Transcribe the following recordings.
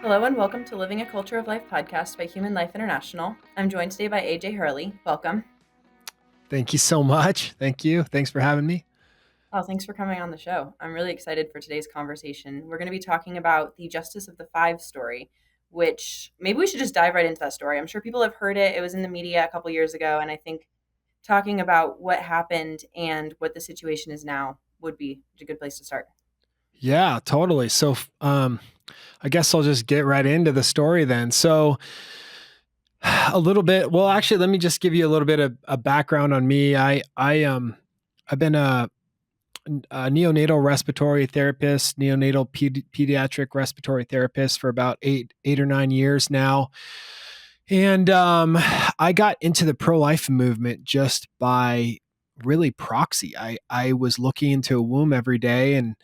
Hello and welcome to Living a Culture of Life podcast by Human Life International. I'm joined today by AJ Hurley. Welcome. Thank you so much. Thank you. Thanks for having me. Oh, thanks for coming on the show. I'm really excited for today's conversation. We're going to be talking about the Justice of the Five story, which maybe we should just dive right into that story. I'm sure people have heard it. It was in the media a couple years ago, and I think talking about what happened and what the situation is now would be a good place to start. Yeah, totally. So, I guess I'll just get right into the story then. So, a little bit. Well, actually, let me just give you a little bit of a background on me. I've been a neonatal respiratory therapist, neonatal pediatric respiratory therapist for about eight or 9 years now. And I got into the pro-life movement just by really proxy. I was looking into a womb every day, and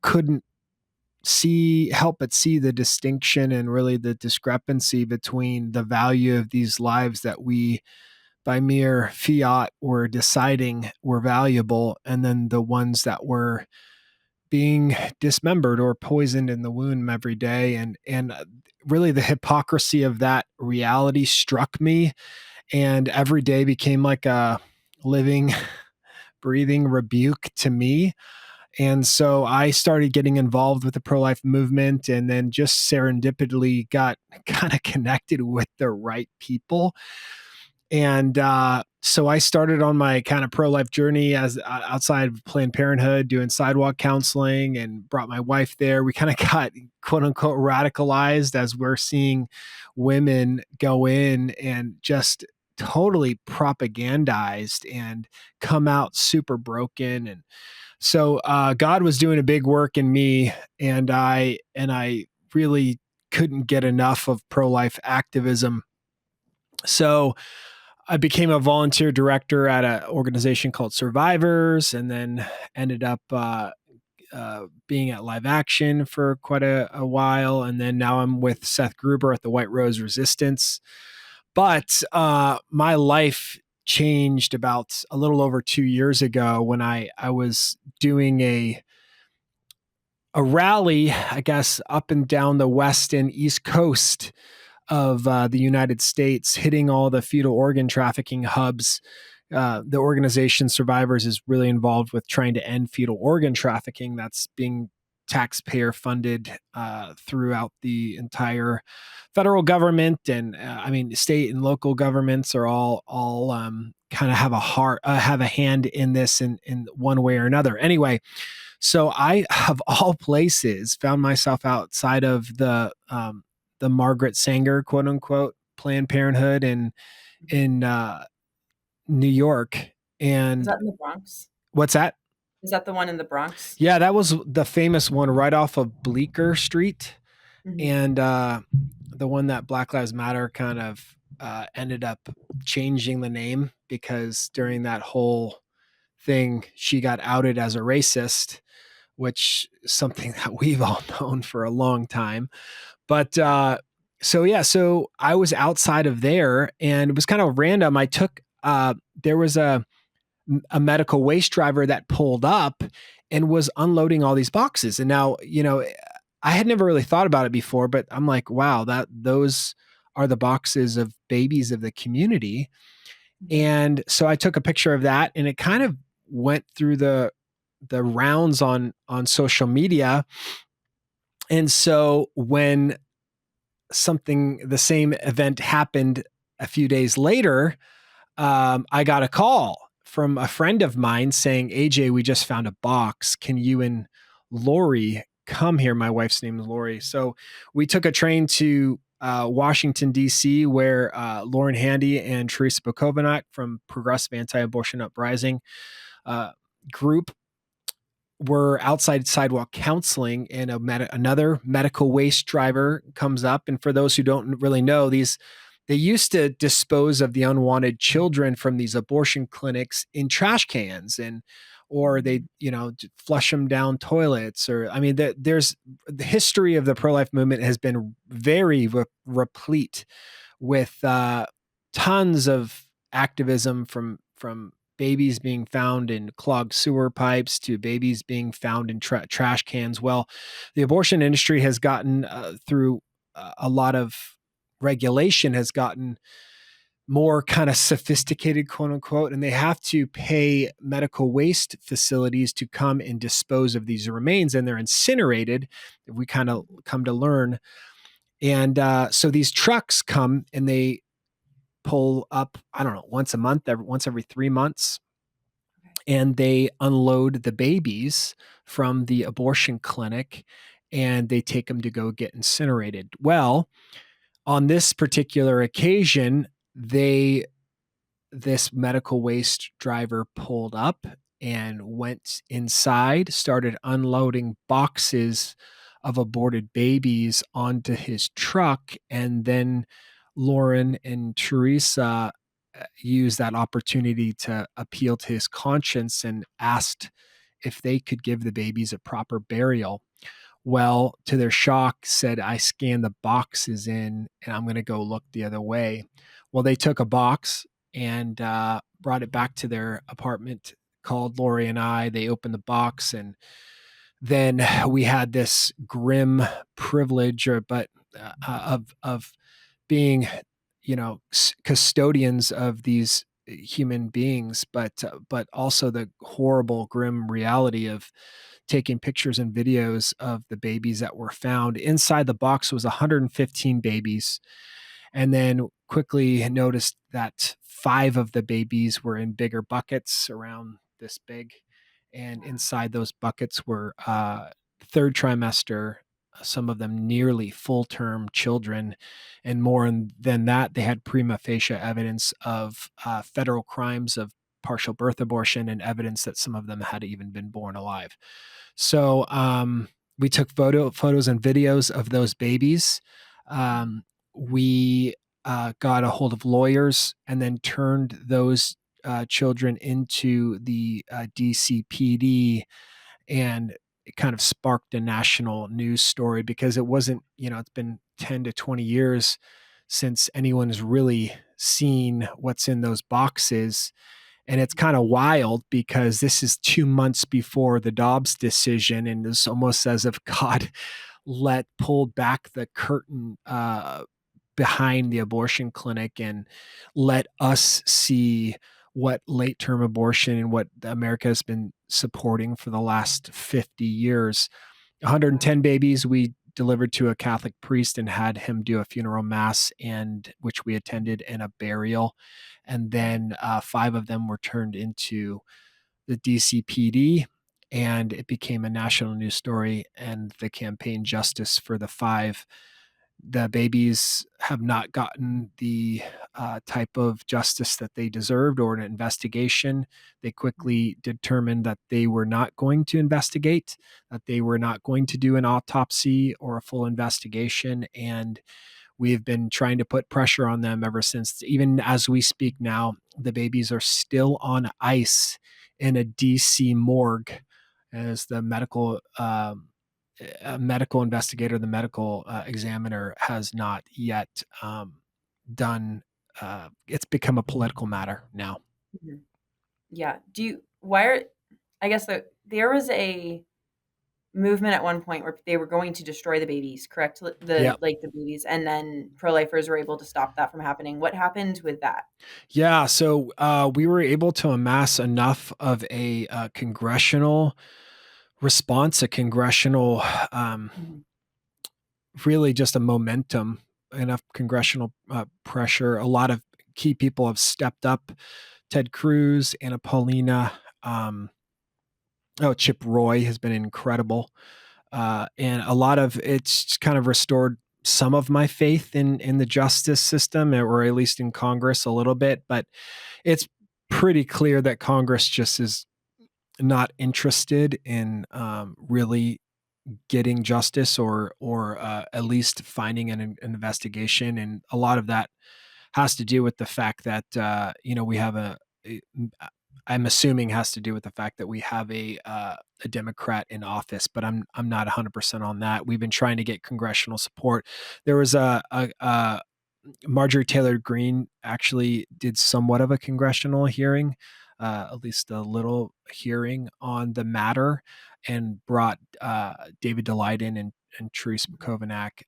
couldn't help but see the distinction and really the discrepancy between the value of these lives that we, by mere fiat, were deciding were valuable, and then the ones that were being dismembered or poisoned in the womb every day. And really the hypocrisy of that reality struck me, and every day became like a living, breathing rebuke to me. And so I started getting involved with the pro-life movement, and then just serendipitously got kind of connected with the right people. And so I started on my kind of pro-life journey as outside of Planned Parenthood, doing sidewalk counseling, and brought my wife there. We kind of got quote unquote radicalized as we're seeing women go in and just totally propagandized and come out super broken. And so God was doing a big work in me, and I really couldn't get enough of pro-life activism. So I became a volunteer director at an organization called Survivors, and then ended up being at Live Action for quite a while. And then now I'm with Seth Gruber at the White Rose Resistance. But my life changed about a little over 2 years ago when I was doing a rally, I guess, up and down the west and east coast of the United States, hitting all the fetal organ trafficking hubs. The organization Survivors is really involved with trying to end fetal organ trafficking that's being taxpayer funded throughout the entire federal government. And I mean, state and local governments are all kind of have a hand in this in one way or another. Anyway, so I, of all places, found myself outside of the Margaret Sanger, quote unquote, Planned Parenthood in New York. Is And that in the Bronx? what's that? Is that the one in the Bronx? Yeah, that was the famous one right off of Bleecker Street. Mhm. And the one that Black Lives Matter kind of ended up changing the name, because during that whole thing, she got outed as a racist, which is something that we've all known for a long time. But so I was outside of there, and it was kind of random. I took there was a medical waste driver that pulled up and was unloading all these boxes. And now, I had never really thought about it before, but I'm like, wow, those are the boxes of babies of the community. And so I took a picture of that, and it kind of went through the rounds on social media. And so when the same event happened a few days later, I got a call from a friend of mine saying, AJ, we just found a box. Can you and Lori come here? My wife's name is Lori. So we took a train to Washington, D.C., where Lauren Handy and Teresa Bukovac from Progressive Anti-Abortion Uprising group were outside sidewalk counseling, and another medical waste driver comes up. And for those who don't really know, they used to dispose of the unwanted children from these abortion clinics in trash cans, or they, flush them down toilets. Or, I mean, there's the history of the pro-life movement has been very replete with tons of activism from babies being found in clogged sewer pipes to babies being found in trash cans. Well, the abortion industry has gotten through a lot of regulation, has gotten more kind of sophisticated, quote unquote, and they have to pay medical waste facilities to come and dispose of these remains, and they're incinerated. We kind of come to learn. And so these trucks come and they pull up, I don't know, once a month, once every 3 months, Okay. and they unload the babies from the abortion clinic and they take them to go get incinerated. Well, on this particular occasion, they this medical waste driver pulled up and went inside, started unloading boxes of aborted babies onto his truck. And then Lauren and Teresa used that opportunity to appeal to his conscience and asked if they could give the babies a proper burial. Well, to their shock, said, I scanned the boxes in and I'm going to go look the other way. Well, they took a box and brought it back to their apartment, called Lori and I. They opened the box, and then we had this grim privilege, of being, custodians of these human beings, but also the horrible, grim reality of taking pictures and videos of the babies that were found. Inside the box was 115 babies, and then quickly noticed that 5 of the babies were in bigger buckets around this big, and inside those buckets were third trimester, some of them nearly full term children, and more than that, they had prima facie evidence of federal crimes of partial birth abortion and evidence that some of them had even been born alive. So we took photos and videos of those babies. We got a hold of lawyers and then turned those children into the DCPD, and it kind of sparked a national news story because it wasn't, it's been 10 to 20 years since anyone has really seen what's in those boxes. And it's kind of wild because this is 2 months before the Dobbs decision, and it's almost as if God pulled back the curtain behind the abortion clinic and let us see what late term abortion and what America has been supporting for the last 50 years. Wow. 110 babies we delivered to a Catholic priest and had him do a funeral mass, and which we attended, and a burial. And then 5 of them were turned into the DCPD, and it became a national news story. And the campaign justice for the babies have not gotten the type of justice that they deserved or an investigation. They quickly determined that they were not going to investigate, that they were not going to do an autopsy or a full investigation. And we've been trying to put pressure on them ever since. Even as we speak now, the babies are still on ice in a DC morgue as the medical investigator, the medical examiner, has not yet done. It's become a political matter now. Mhm. Yeah. Why are, I guess there was a movement at one point where they were going to destroy the babies, correct? Yeah, The babies, and then pro-lifers were able to stop that from happening. What happened with that? yeah. So we were able to amass enough of a congressional response, a congressional, um, Mhm. really just a momentum, enough congressional pressure. A lot of key people have stepped up. Ted Cruz, Anna Paulina, um, Chip Roy has been incredible. And a lot of it's kind of restored some of my faith in the justice system, or at least in Congress a little bit. But it's pretty clear that Congress just is not interested in really getting justice, or at least finding an investigation. And a lot of that has to do with the fact that we have I'm assuming has to do with the fact that we have a Democrat in office, but I'm not 100% on that. We've been trying to get congressional support. There was Marjorie Taylor Greene actually did somewhat of a congressional hearing at least a little hearing on the matter, and brought David Daleiden and Therese McCovenac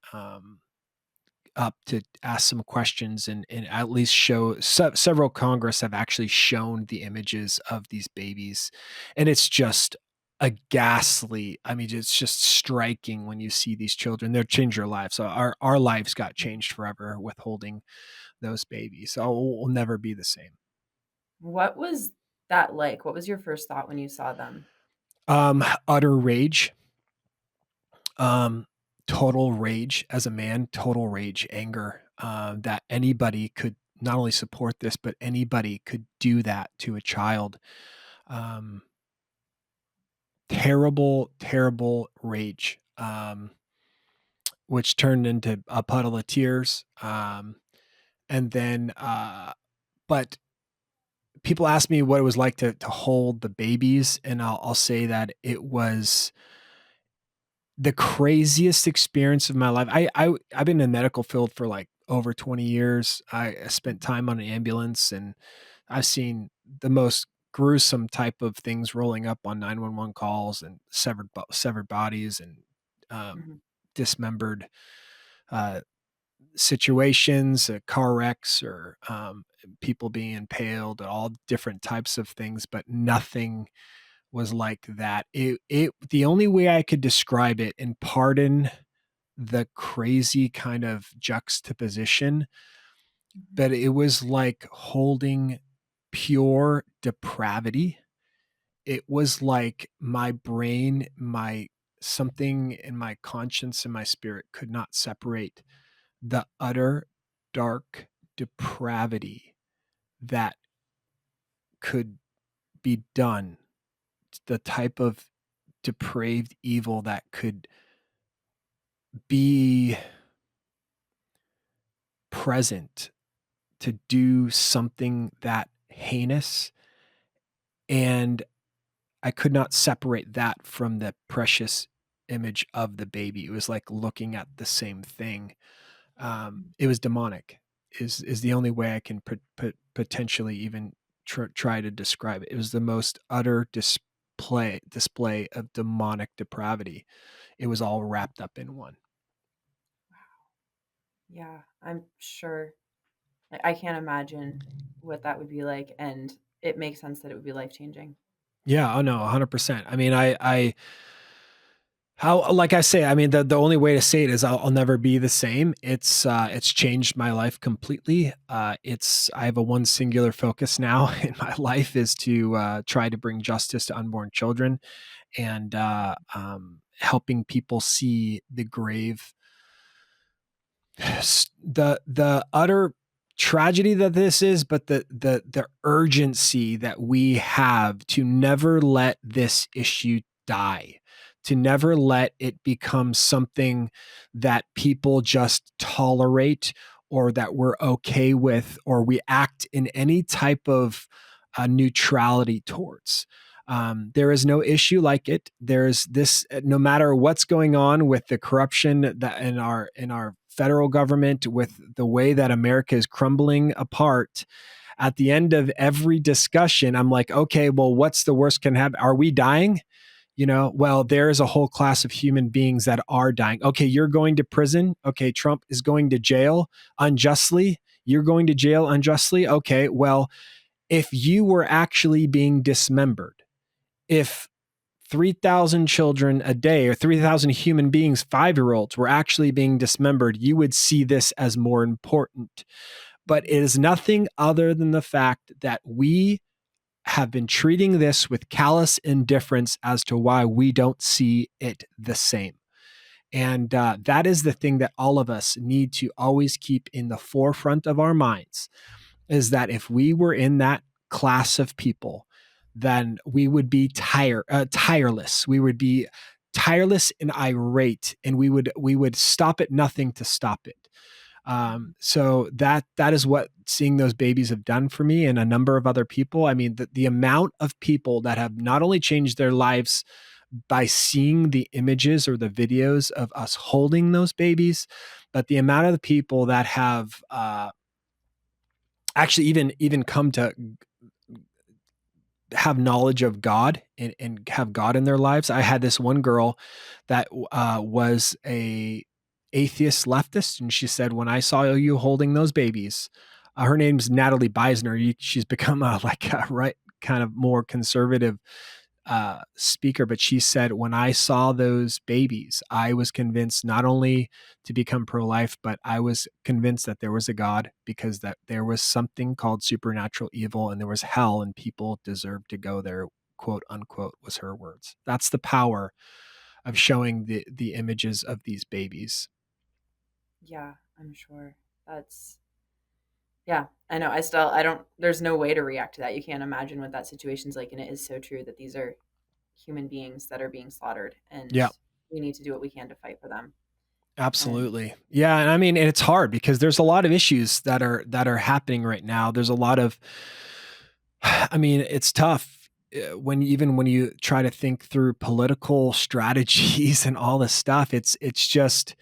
up to ask some questions, and at least show several Congress have actually shown the images of these babies, and it's just a ghastly. I mean, it's just striking when you see these children. They'll change your lives. So our lives got changed forever with holding those babies. So we'll never be the same. What was that like? What was your first thought when you saw them? Utter rage. Um, Total rage as a man. Total rage, anger. That anybody could not only support this, but anybody could do that to a child. Um, Terrible, terrible rage. Which turned into a puddle of tears. And then, but people ask me what it was like to hold the babies, and I'll say that it was the craziest experience of my life. I've been in the medical field for like over 20 years. I spent time on an ambulance, and I've seen the most gruesome type of things rolling up on 911 calls, and severed bodies, and Mhm. dismembered uh, situations, car wrecks, or people being impaled, all different types of things, but nothing was like that. It the only way I could describe it, and pardon the crazy kind of juxtaposition, Mhm. but it was like holding pure depravity. It was like my brain, my something in my conscience and my spirit could not separate the utter dark depravity that could be done, the type of depraved evil that could be present to do something that heinous. And I could not separate that from the precious image of the baby. It was like looking at the same thing. It was demonic. Is the only way I can potentially even try to describe it. It was the most utter display of demonic depravity. It was all wrapped up in one. Yeah, I'm sure. I can't imagine what that would be like, and it makes sense that it would be life changing. Yeah, oh no, 100%. I mean, how, like I say, I mean, the only way to say it is I'll never be the same. It's changed my life completely. I have a one singular focus now in my life, is to try to bring justice to unborn children, and helping people see the grave, the utter tragedy that this is, but the urgency that we have to never let this issue die, to never let it become something that people just tolerate, or that we're okay with, or we act in any type of neutrality towards. There is no issue like it. There's this, no matter what's going on with the corruption that in our federal government, with the way that America is crumbling apart. At the end of every discussion, I'm like, okay, well, what's the worst can happen? Are we dying? Well, there's a whole class of human beings that are dying. Okay, you're going to prison. Okay, Trump is going to jail unjustly. You're going to jail unjustly. Okay, well, if you were actually being dismembered, if 3,000 children a day, or 3,000 human beings, 5-year olds, were actually being dismembered, you would see this as more important. But it is nothing other than the fact that we have been treating this with callous indifference as to why we don't see it the same. And that is the thing that all of us need to always keep in the forefront of our minds, is that if we were in that class of people, then we would be tireless. We would be tireless and irate, and we would stop at nothing to stop it. So that is what seeing those babies have done for me, and a number of other people. I mean, the amount of people that have not only changed their lives by seeing the images or the videos of us holding those babies, but the amount of the people that have actually even come to have knowledge of God and have God in their lives. I had this one girl that was a atheist leftist, and she said, "When I saw you holding those babies," her name's Natalie Beisner. She's become a like a right kind of more conservative speaker, but she said, "When I saw those babies, I was convinced not only to become pro-life, but I was convinced that there was a God, because that there was something called supernatural evil and there was hell and people deserved to go there," quote unquote, was her words. That's the power of showing the images of these babies. Yeah, I'm sure. That's Yeah, I know. I don't, there's no way to react to that. You can't imagine what that situation's like. And it is so true that these are human beings that are being slaughtered, and Yeah, we need to do what we can to fight for them. And absolutely. Yeah, and I mean, and it's hard because there's a lot of issues that are happening right now. There's a lot of, I mean, it's tough when even when you try to think through political strategies and all this stuff. It's just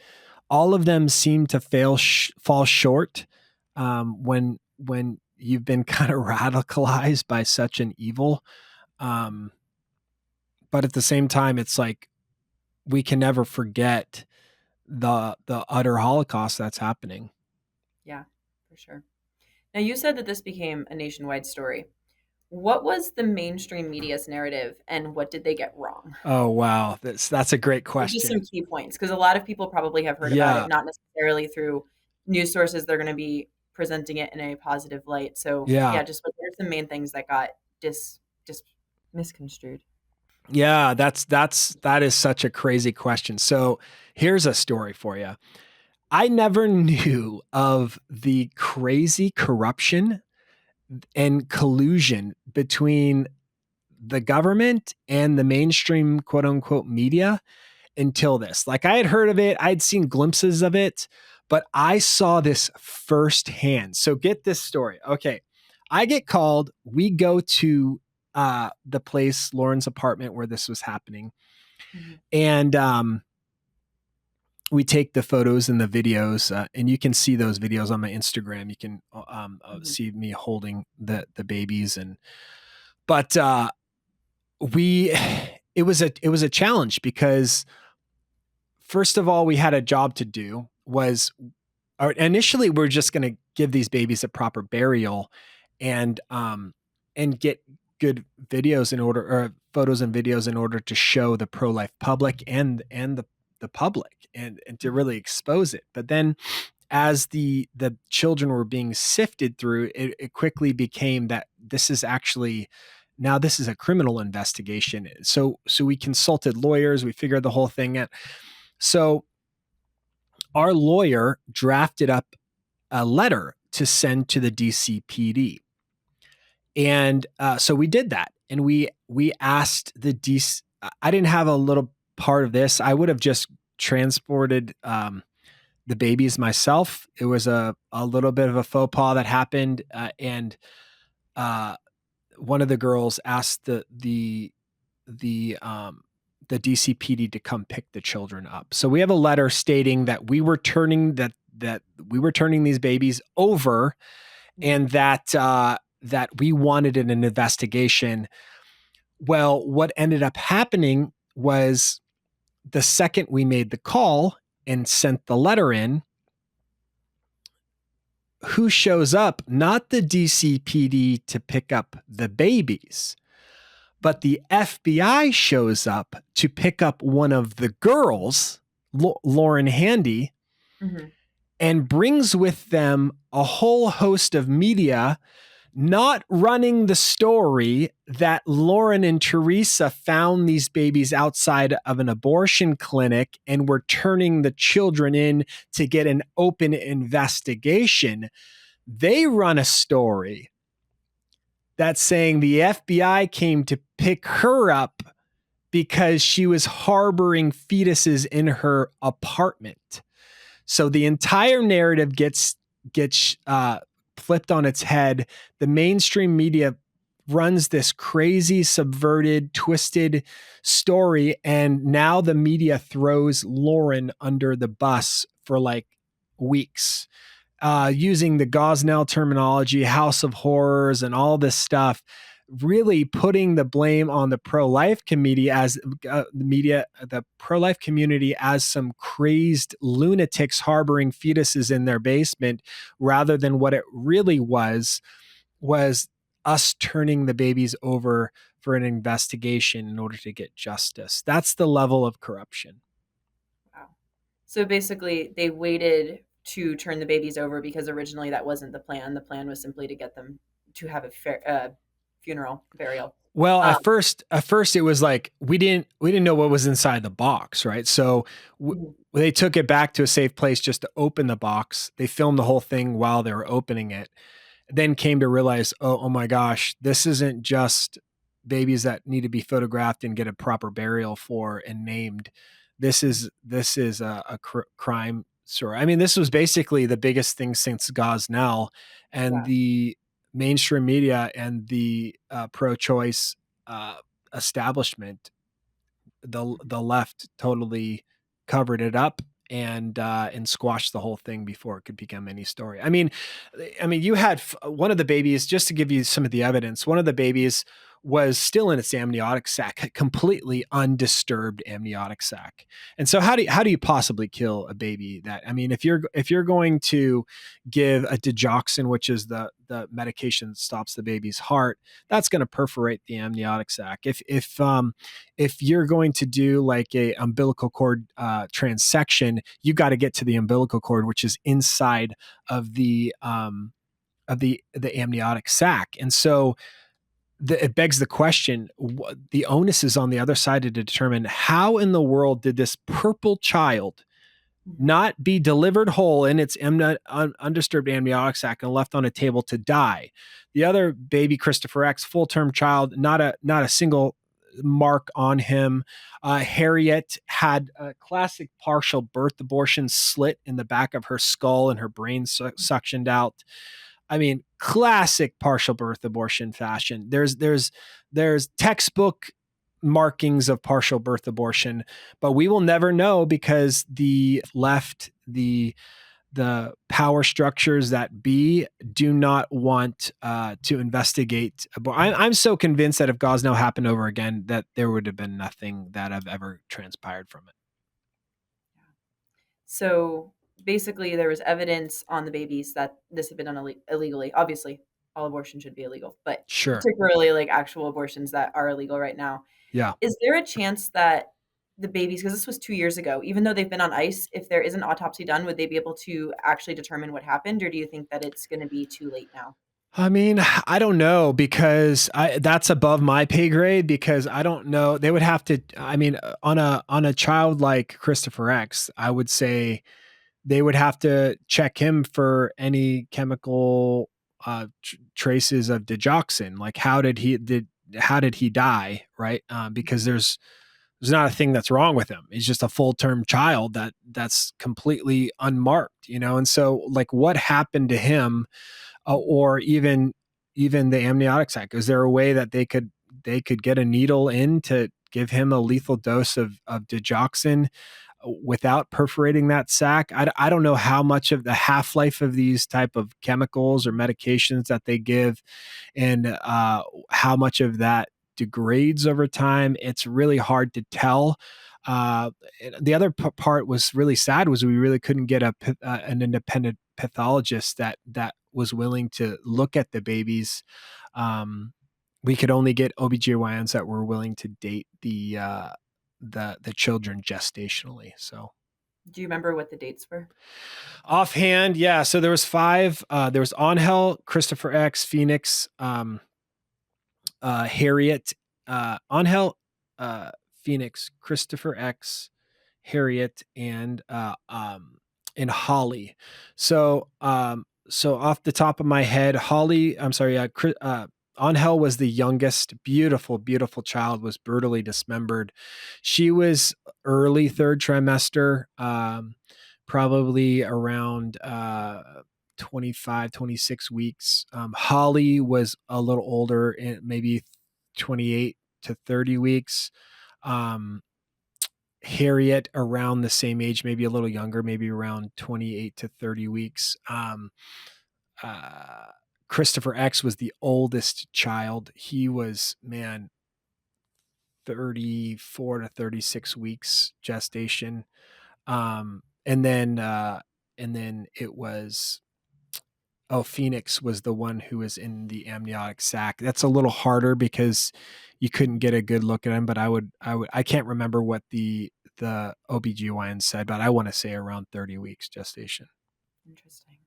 all of them seem to fall short when you've been kind of radicalized by such an evil. Um, but at the same time, it's like we can never forget the utter Holocaust that's happening. yeah, for sure. Now, you said that this became a nationwide story. What was the mainstream media's narrative, and what did they get wrong? Oh wow, that's a great Like, just some question. key points, because a lot of people probably have heard about it, Yeah, not necessarily through news sources. They're going to be presenting it in a positive light. So, yeah, yeah, just what are some main things that got just misconstrued? yeah. That is such a crazy question. So here's a story for you. I never knew of the crazy corruption and collusion between the government and the mainstream quote unquote media until this. Like I had heard of it, I'd seen glimpses of it, but I saw this firsthand. So get this story. Okay. I get called, we go to the place, Lauren's apartment where this was happening. Mhm, And we take the photos and the videos, and you can see those videos on my Instagram. You can mhm, see me holding the babies, and but we it was a challenge because first of all we had a job to do. Was or initially we're just going to give these babies a proper burial and get good videos in order, or photos and videos in order to show the pro-life public and the public, and to mhm, really expose it. But then as the children were being sifted through, it quickly became that this is actually, now this is a criminal investigation. So we consulted lawyers, we figured the whole thing out. So our lawyer drafted up a letter to send to the DCPD. And so we did that, and we asked the DC. I didn't have a little part of this. I would have just transported the babies myself. It was a little bit of a faux pas that happened, and uh, one of the girls asked the the DCPD to come pick the children up. So we have a letter stating that we were turning that we were turning these babies over, mhm, and that we wanted an investigation. Well, what ended up happening was the second we made the call and sent the letter in, who shows up? Not the DCPD to pick up the babies, but the FBI shows up to pick up one of the girls, Lauren Handy, mhm, and brings with them a whole host of media, not running the story that Lauren and Teresa found these babies outside of an abortion clinic and were turning the children in to get an open investigation. They run a story that's saying the FBI came to pick her up because she was harboring fetuses in her apartment. So the entire narrative gets flipped on its head. The mainstream media runs this crazy, subverted, twisted story, and now the media throws Lauren under the bus for like weeks, using the Gosnell terminology, House of Horrors, and all this stuff. really putting the blame on the pro-life committee as the pro-life community as some crazed lunatics harboring fetuses in their basement, rather than what it really was us turning the babies over for an investigation in order to get justice. That's the level of corruption. Wow. So basically, they waited to turn the babies over because originally that wasn't the plan. The plan was simply to get them to have a funeral burial. Well, Um, at first it was like we didn't know what was inside the box, right? So mhm, they took it back to a safe place just to open the box. They filmed the whole thing while they were opening it, then came to realize, oh my gosh, this isn't just babies that need to be photographed and get a proper burial for and named. This is a crime story. I mean, this was basically the biggest thing since Gosnell, and yeah. the mainstream media and the pro-choice uh, establishment, the left totally covered it up and squashed the whole thing before it could become any story. I mean, you had one of the babies. Just to give you some of the evidence, one of the babies was still in its amniotic sac, completely undisturbed amniotic sac. And so, how do you possibly kill a baby that? I mean, if you're going to give a digoxin, which is the medication that stops the baby's heart, that's going to perforate the amniotic sac. If you're going to do like a umbilical cord transection, you got to get to the umbilical cord, which is inside of the amniotic sac. And so it begs the question: the onus is on the other side to determine how in the world did this purple child Mhm. not be delivered whole in its undisturbed amniotic sac and left on a table to die. The other baby, Christopher X, full term child, not a single mark on him. Harriet had a classic partial birth abortion, slit in the back of her skull and her brain suctioned out. I mean, classic partial birth abortion fashion. There's textbook markings of partial birth abortion, but we will never know because the left, the power structures that be, do not want to investigate. I'm so convinced that if Gosnell happened over again, that there would have been nothing that have ever transpired from it. So basically, there was evidence on the babies that this had been done illegally. Obviously, all abortion should be illegal, but Sure. particularly like actual abortions that are illegal right now. Yeah. Is there a chance that the babies, because this was 2 years ago, even though they've been on ice, if there is an autopsy done, would they be able to actually determine what happened, or do you think that it's going to be too late now? I mean, I don't know because that's above my pay grade because I don't know. They would have to. I mean, on a child like Christopher X, I would say they would have to check him for any chemical traces of digoxin. Like, how did he die? Right? Because there's not a thing that's wrong with him. He's just a full term child that's completely unmarked. And so like, what happened to him? Or even the amniotic sac? Is there a way that they could get a needle in to give him a lethal dose of digoxin without perforating that sac? I don't know how much of the half life of these type of chemicals or medications that they give, and how much of that degrades over time. It's really hard to tell. Uh, the other part was really sad was we really couldn't get an independent pathologist that was willing to look at the babies. Um, we could only get OBGYNs that were willing to date the children gestationally. So Do you remember what the dates were? offhand, yeah. So there was five. There was Angel, Christopher X, Phoenix, Harriet, Angel, Phoenix, Christopher X, Harriet, and Holly. So off the top of my head, Holly, I'm sorry, Angel was the youngest, beautiful, beautiful child, was brutally dismembered. She was early third trimester, probably around 25, 26 weeks. Holly was a little older, maybe 28 to 30 weeks. Um, Harriet around the same age, maybe a little younger, maybe around 28 to 30 weeks. Uh, Christopher X was the oldest child. He was, man, 34 to 36 weeks gestation. And then it was, oh, Phoenix was the one who was in the amniotic sac. That's a little harder because you couldn't get a good look at him, but I can't remember what the OBGYN said, but I want to say around 30 weeks gestation. Interesting.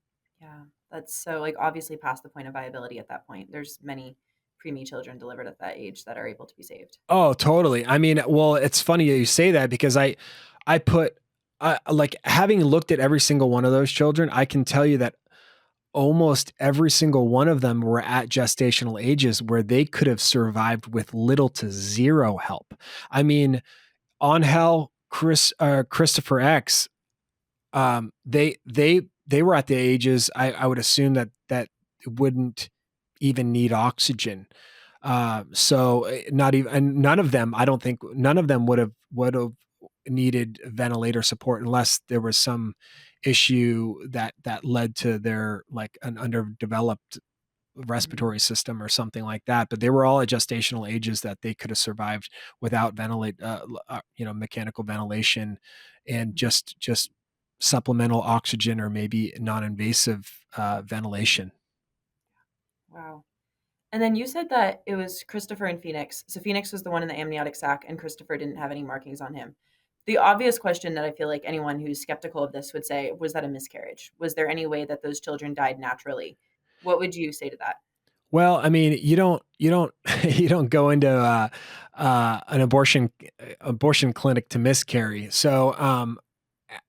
Yeah. That's so like obviously past the point of viability at that point. There's many preemie children delivered at that age that are able to be saved. Oh, totally. I mean, well, it's funny you say that because I put, like, having looked at every single one of those children, I can tell you that almost every single one of them were at gestational ages where they could have survived with little to zero help. I mean, Angel, Christopher X, they were at the ages I would assume that wouldn't even need oxygen. So not even, and none of them, I don't think none of them would have needed ventilator support unless there was some issue that led to their, like, an underdeveloped Mhm. respiratory system or something like that. But they were all at gestational ages that they could have survived without mechanical ventilation and Mhm. just supplemental oxygen or maybe non-invasive ventilation. Wow. And then you said that it was Christopher and Phoenix. So Phoenix was the one in the amniotic sac, and Christopher didn't have any markings on him. The obvious question that I feel like anyone who's skeptical of this would say was that a miscarriage? Was there any way that those children died naturally? What would you say to that? Well, I mean, you don't you don't go into an abortion clinic to miscarry. So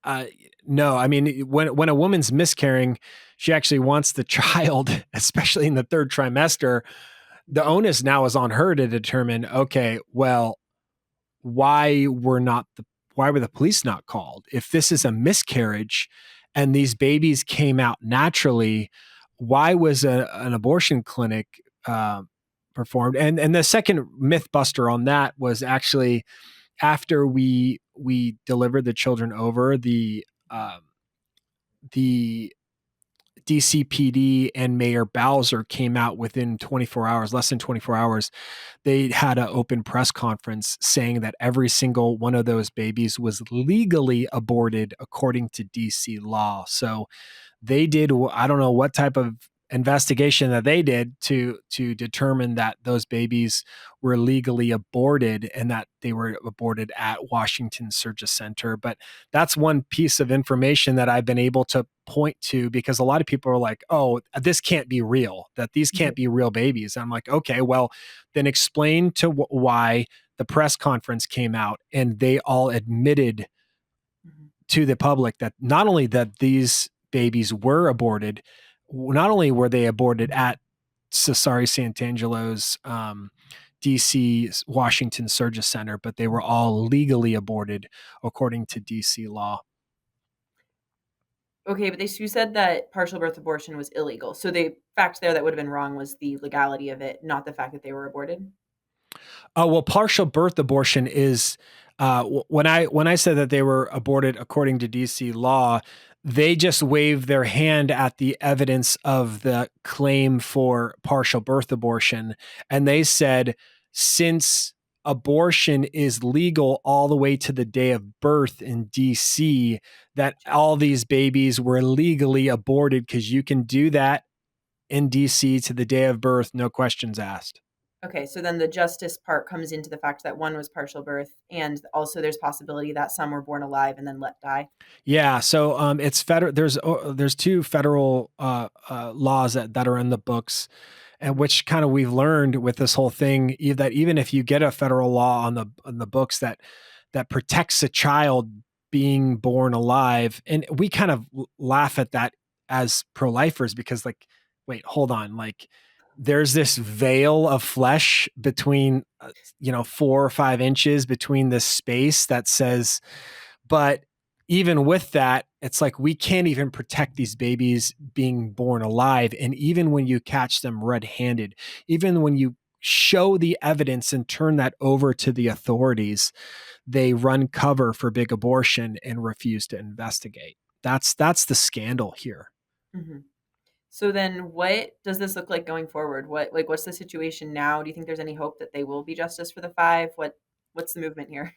uh, no, I mean, when a woman's miscarrying, she actually wants the child, especially in the third trimester. The Mhm. onus now is on her to determine, okay, well, why were not the why were the police not called? If this is a miscarriage and these babies came out naturally, why was an abortion clinic uh, performed? And the second myth buster on that was actually after we delivered the children over, the DCPD and Mayor Bowser came out within 24 hours, less than 24 hours. They had an open press conference saying that every single one of those babies was legally aborted according to DC law. So they did, I don't know what type of investigation that they did to determine that those babies were legally aborted and that they were aborted at Washington Surgery Center. But that's one piece of information that I've been able to point to because a lot of people are like, oh, this can't be real, that these can't be real babies. And I'm like, okay, well, then explain to why the press conference came out and they all admitted Mhm. to the public that not only that these babies were aborted, not only were they aborted at Cesare Santangelo's DC Washington Surgery Center, but they were all legally aborted according to DC law. Okay, but you said that partial birth abortion was illegal. So the fact there that would have been wrong was the legality of it, not the fact that they were aborted. Well, partial birth abortion is when I said that they were aborted according to DC law, they just waved their hand at the evidence of the claim for partial birth abortion, and they said since abortion is legal all the way to the day of birth in DC, that Gotcha. all these babies were legally aborted because you can do that in DC to the day of birth, no questions asked. Okay, so then the justice part comes into the fact that one was partial birth, and also there's possibility that some were born alive and then let die. Yeah, so it's federal. There's two federal laws that are in the books, and Mhm. which kind of we've learned with this whole thing that even if you get a federal law on the books that protects a child being born alive, and we kind of laugh at that as pro-lifers because, like, wait, hold on, like there's this veil of flesh between 4 or 5 inches between this space that says, but even with that, it's like we can't even protect these babies being born alive. And even when you catch them red handed, even when you show the evidence and turn that over to the authorities, they run cover for big abortion and refuse to investigate. That's the scandal here. Mhm. So then what does this look like going forward? What's the situation now? Do you think there's any hope that they will be justice for the five? What's the movement here?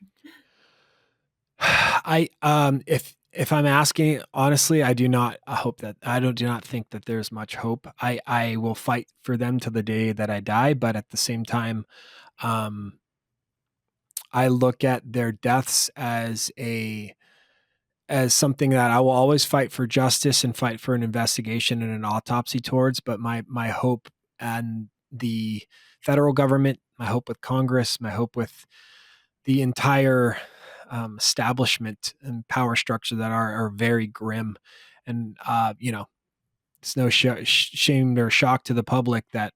If I'm asking honestly, I do not hope that I don't do not think that there's much hope. I will fight for them to the day that I die, but at the same time, um, I look at their deaths as something that I will always fight for justice and fight for an investigation and an autopsy towards. But my hope and the federal government, my hope with Congress, my hope with the entire establishment and power structure that are very grim. And it's no shame or shock to the public that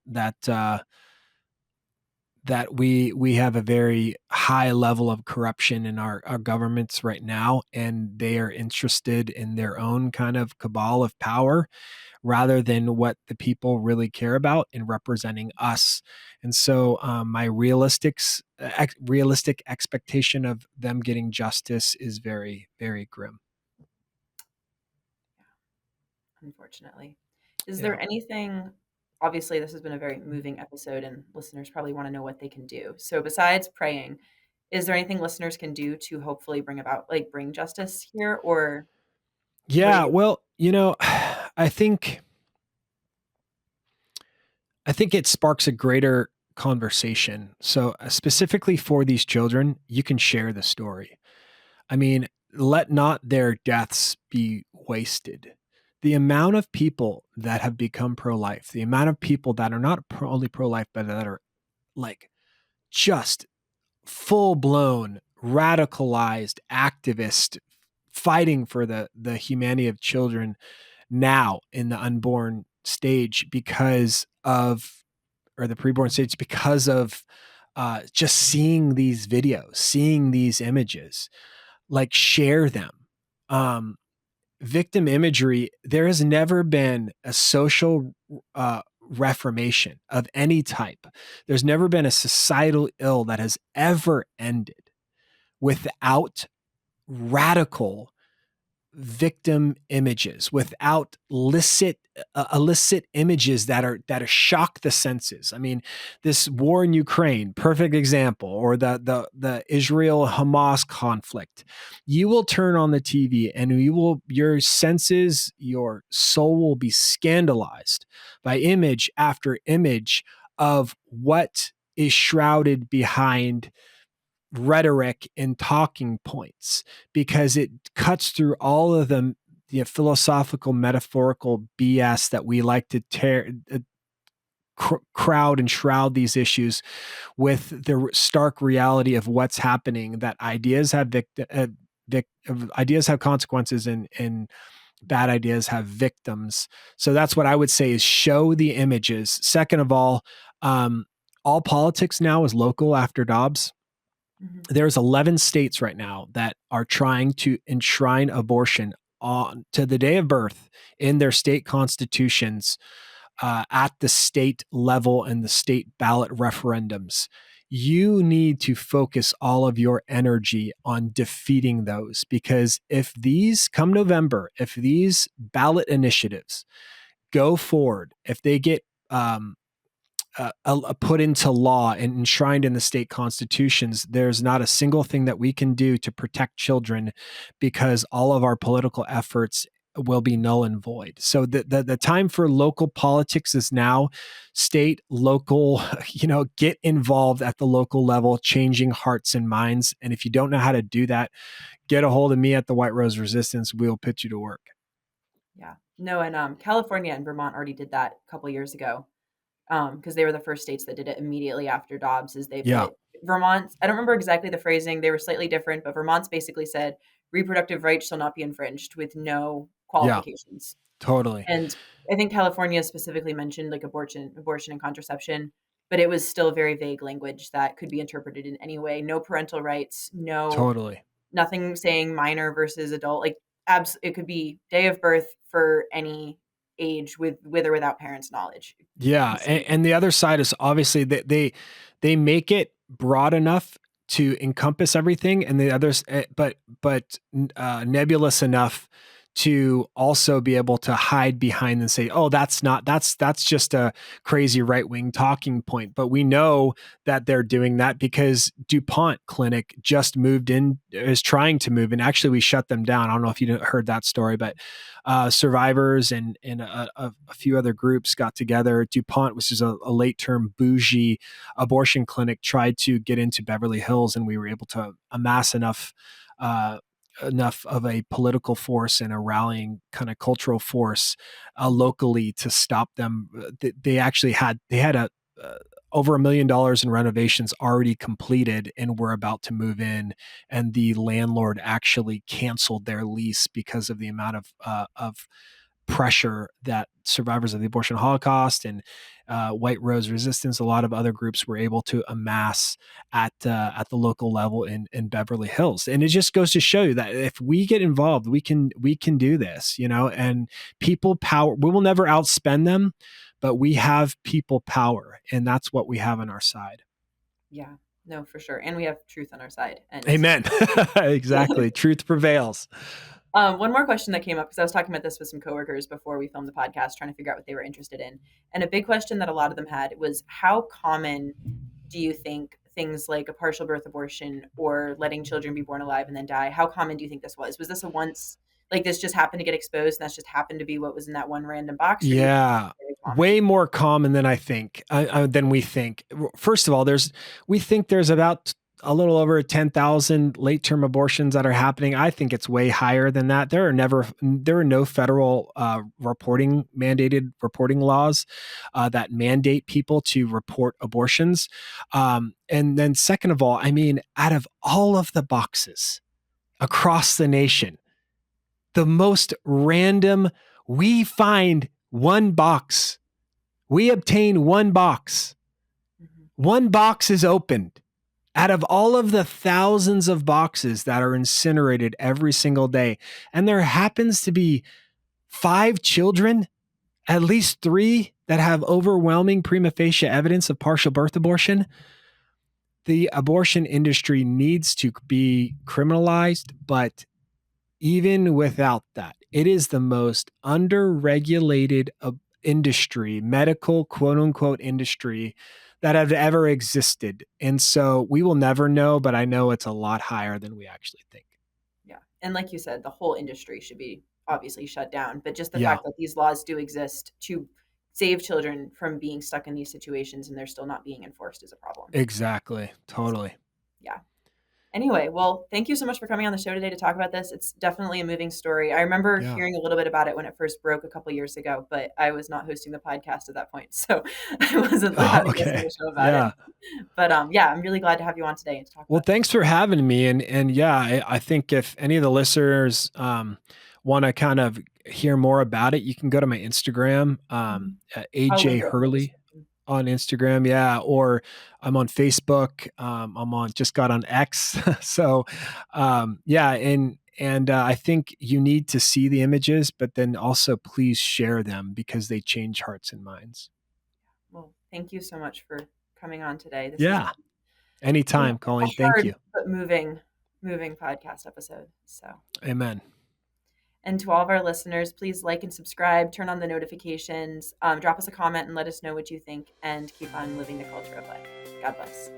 we have a very high level of corruption in our governments right now, and they are interested in their own kind of cabal of power rather than what the people really care about in representing us. And so my realistic expectation of them getting justice is very, very grim. Unfortunately. Is Yeah. there anything, obviously, this has been a very moving episode, and listeners probably want to know what they can do. So, besides praying, is there anything listeners can do to hopefully bring about, like, bring justice here? Or what do Yeah. you? Well, I think I think it sparks a greater conversation. So specifically for these children, you can share the story. I mean, let not their deaths be wasted. The amount of people that have become pro life, the amount of people that are not only pro life, but that are like just full blown, radicalized activists fighting for the humanity of children now in the unborn stage because of, or the preborn stage, because of just seeing these videos, seeing these images, like share them. Um, Victim imagery, there has never been a social reformation of any type. There's never been a societal ill that has ever ended without radical victim images, without illicit images that are shock the senses. I mean, this war in Ukraine, perfect example, or the Israel Hamas conflict. You will turn on the TV and your senses, your soul will be scandalized by image after image of what is shrouded behind rhetoric and talking points, because it cuts through all of the philosophical metaphorical BS that we like to crowd and shroud these issues with the stark reality of what's happening, that ideas have consequences, and bad ideas have victims. So that's what I would say is show the images. Second of all politics now is local after Dobbs. Mhm. There's 11 states right now that are trying to enshrine abortion on to the day of birth in their state constitutions, at the state level and the state ballot referendums. You need to focus all of your energy on defeating those, because if these come November, if these ballot initiatives go forward, if they get put into law and enshrined in the state constitutions, there's not a single thing that we can do to protect children, because all of our political efforts will be null and void. So the time for local politics is now. State, local, get involved at the local level, changing hearts and minds. And if you don't know how to do that, get a hold of me at the White Rose Resistance. We'll put you to work. Yeah. No, and California and Vermont already did that a couple years ago. Because they were the first states that did it immediately after Dobbs. Is they Yeah, put Vermont. I don't remember exactly the phrasing; they were slightly different, but Vermont's basically said reproductive rights shall not be infringed with no yeah, qualifications. totally. And I think California specifically mentioned like abortion and contraception, but it was still very vague language that could be interpreted in any way. No parental rights, no Totally. nothing saying minor versus adult. Like it could be day of birth for any age with or without parents' knowledge. Yeah, and the other side is obviously that they make it broad enough to encompass everything, and the others, but nebulous enough to also be able to hide behind and say, oh, that's just a crazy right-wing talking point. But we know that they're doing that because DuPont Clinic just is trying to move. And actually we shut them down. I don't know if you heard that story, but survivors and a few other groups got together. DuPont, which is a late-term bougie abortion clinic, tried to get into Beverly Hills, and we were able to amass enough of a political force and a rallying kind of cultural force locally to stop them. They had over $1 million in renovations already completed and were about to move in, and the landlord actually canceled their lease because of the amount of pressure that survivors of the abortion Holocaust and White Rose Resistance, a lot of other groups were able to amass at the local level in Beverly Hills. And it just goes to show you that if we get involved, we can do this, and people power. We will never outspend them, but we have people power, and that's what we have on our side. Yeah, no, for sure. And we have truth on our side. And Amen. Exactly. Truth prevails. one more question that came up, because I was talking about this with some coworkers before we filmed the podcast, trying to figure out what they were interested in. And a big question that a lot of them had was, how common do you think things like a partial birth abortion or letting children be born alive and then die, how common do you think this was? Was this a once, like this just happened to get exposed and that's just happened to be what was in that one random box? Or do you think Yeah, it's very common? way more common than than we think. First of all, we think there's about a little over 10,000 late-term abortions that are happening. I think it's way higher than that. There are no federal mandated reporting laws that mandate people to report abortions. And then second of all, I mean, out of all of the boxes across the nation, the most random, we find one box. We obtain one box. Mhm. One box is opened. Out of all of the thousands of boxes that are incinerated every single day, and there happens to be 5 children, at least 3 that have overwhelming prima facie evidence of partial birth abortion, the abortion industry needs to be criminalized, but even without that, it is the most underregulated industry, medical quote unquote industry that have ever existed. And so we will never know, but I know it's a lot higher than we actually think. Yeah. And like you said, the whole industry should be obviously shut down. But just the Yeah, fact that these laws do exist to save children from being stuck in these situations and they're still not being enforced is a problem. exactly. So, Totally. yeah. Anyway, well, thank you so much for coming on the show today to talk about this. It's definitely a moving story. I remember Yeah. hearing a little bit about it when it first broke a couple years ago, but I was not hosting the podcast at that point, so I wasn't Oh, allowed to guest on okay. the show about it. Yeah. But yeah, I'm really glad to have you on today and to talk Well, about this. thanks for having me. And yeah, I think if any of the listeners want to kind of hear more about it, you can go to my Instagram, Mhm. I'll AJ link it in the Hurley description. on Instagram. Yeah. Or I'm on Facebook. Just got on X. So, yeah. And I think you need to see the images, but then also please share them because they change hearts and minds. Well, thank you so much for coming on today. This has Yeah. been Anytime, a Colleen. Thank hard you. but moving podcast episode. So, Amen. and to all of our listeners, please like and subscribe, turn on the notifications, drop us a comment and let us know what you think, and keep on living the culture of life. God bless.